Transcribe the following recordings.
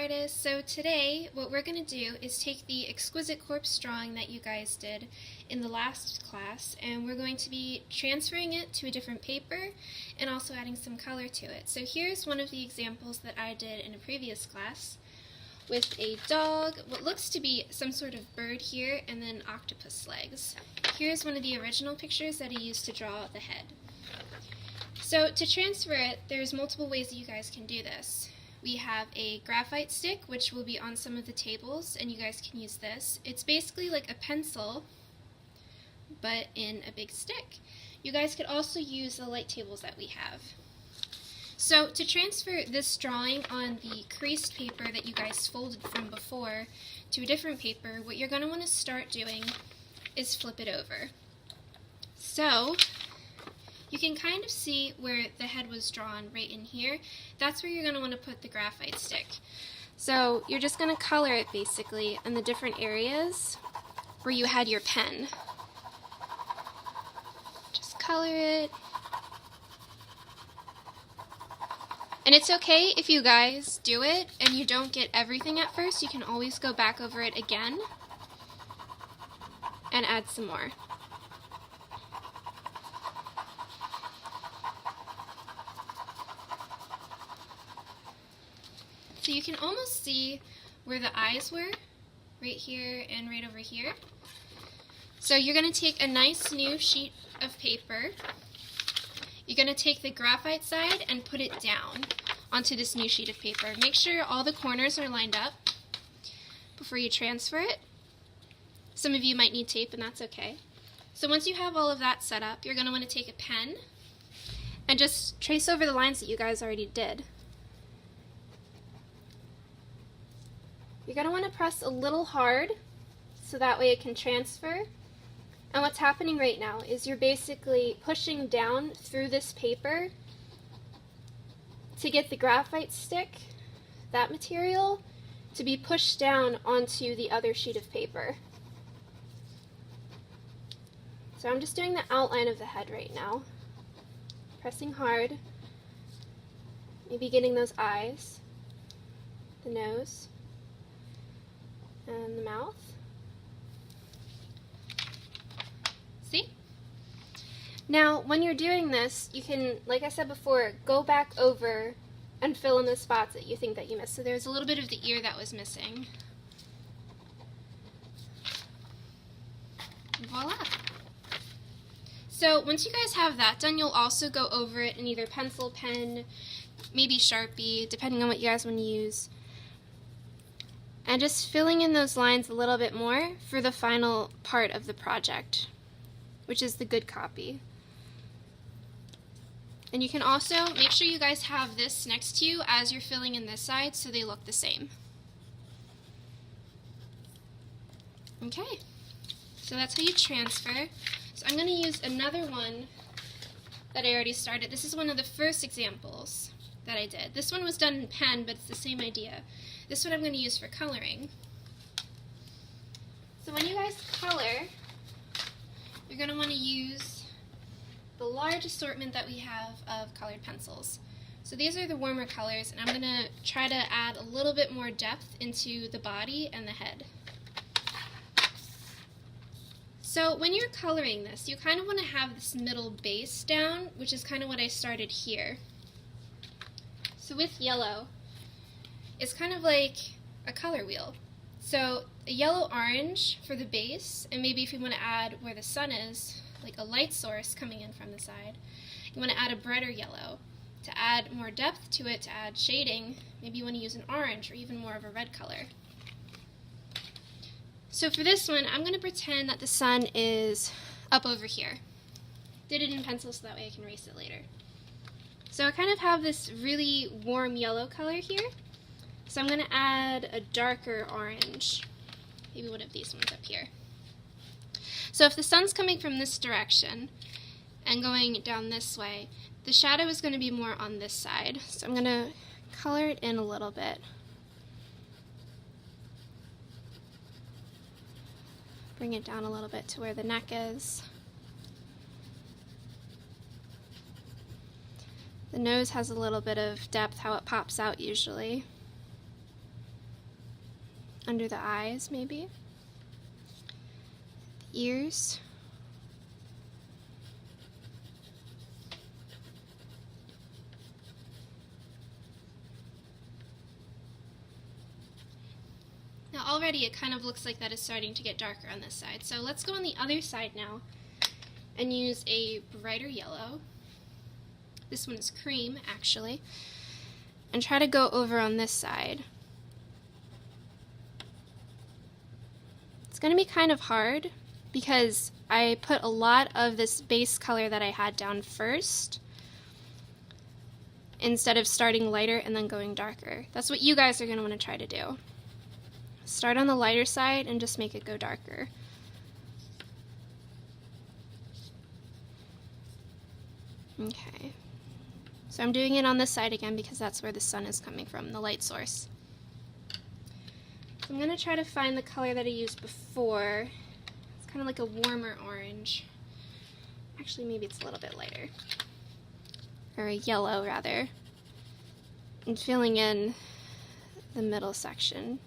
artists. So today what we're going to do is take the Exquisite Corpse drawing that you guys did in the last class, and we're going to be transferring it to a different paper and also adding some color to it. So here's one of the examples that I did in a previous class with a dog, what looks to be some sort of bird here, and then octopus legs. Here's one of the original pictures that I used to draw the head. So to transfer it, there's multiple ways that you guys can do this. We have a graphite stick, which will be on some of the tables, and you guys can use this. It's basically like a pencil, but in a big stick. You guys could also use the light tables that we have. So to transfer this drawing on the creased paper that you guys folded from before to a different paper, what you're going to want to start doing is flip it over. So you can kind of see where the head was drawn right in here. That's where you're going to want to put the graphite stick. So you're just going to color it basically in the different areas where you had your pen. Just color it. And it's okay if you guys do it and you don't get everything at first. You can always go back over it again and add some more. So you can almost see where the eyes were, right here and right over here. So you're going to take a nice new sheet of paper. You're going to take the graphite side and put it down onto this new sheet of paper. Make sure all the corners are lined up before you transfer it. Some of you might need tape, and that's okay. So once you have all of that set up, you're going to want to take a pen and just trace over the lines that you guys already did. You're going to want to press a little hard so that way it can transfer. And what's happening right now is you're basically pushing down through this paper to get the graphite stick, that material, to be pushed down onto the other sheet of paper. So I'm just doing the outline of the head right now. Pressing hard, maybe getting those eyes, the nose, and the mouth. See? Now, when you're doing this, you can, like I said before, go back over and fill in the spots that you think that you missed. So there's a little bit of the ear that was missing. Voila! So once you guys have that done, you'll also go over it in either pencil, pen, maybe Sharpie, depending on what you guys want to use. And just filling in those lines a little bit more for the final part of the project, which is the good copy. And you can also make sure you guys have this next to you as you're filling in this side so they look the same. Okay, so that's how you transfer. So I'm going to use another one that I already started. This is one of the first examples that I did. This one was done in pen, but it's the same idea. This one I'm going to use for coloring. So when you guys color, you're going to want to use the large assortment that we have of colored pencils. So these are the warmer colors, and I'm going to try to add a little bit more depth into the body and the head. So when you're coloring this, you kind of want to have this middle base down, which is kind of what I started here. So with yellow, it's kind of like a color wheel. So a yellow-orange for the base, and maybe if you want to add where the sun is, like a light source coming in from the side, you want to add a brighter yellow. To add more depth to it, to add shading, maybe you want to use an orange or even more of a red color. So for this one, I'm going to pretend that the sun is up over here. Did it in pencil so that way I can erase it later. So I kind of have this really warm yellow color here. So I'm going to add a darker orange, maybe one of these ones up here. So if the sun's coming from this direction and going down this way, the shadow is going to be more on this side. So I'm going to color it in a little bit. Bring it down a little bit to where the neck is. The nose has a little bit of depth, how it pops out usually. under the eyes maybe, the ears. Now already it kind of looks like that is starting to get darker on this side. So let's go on the other side now and use a brighter yellow. This one is cream actually. And try to go over on this side. It's going to be kind of hard because I put a lot of this base color that I had down first instead of starting lighter and then going darker. That's what you guys are going to want to try to do. Start on the lighter side and just make it go darker. Okay. So I'm doing it on this side again because that's where the sun is coming from, the light source. So I'm going to try to find the color that I used before. It's kind of like a warmer orange. Actually, maybe it's a little bit lighter. Or a yellow, rather. And filling in the middle section.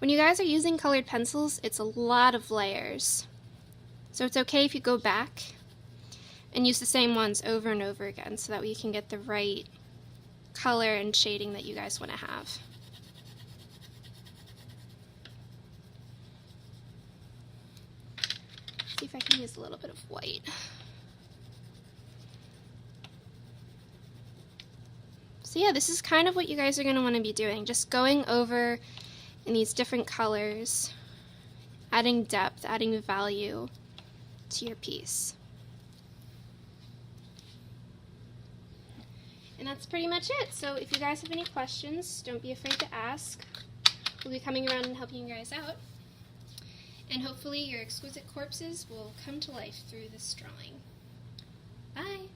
When you guys are using colored pencils, it's a lot of layers. So it's okay if you go back and use the same ones over and over again so that we can get the right color and shading that you guys want to have. See if I can use a little bit of white. So yeah, this is kind of what you guys are going to want to be doing, just going over in these different colors, adding depth, adding value to your piece. And that's pretty much it. So if you guys have any questions, don't be afraid to ask. We'll be coming around and helping you guys out. And hopefully your exquisite corpses will come to life through this drawing. Bye!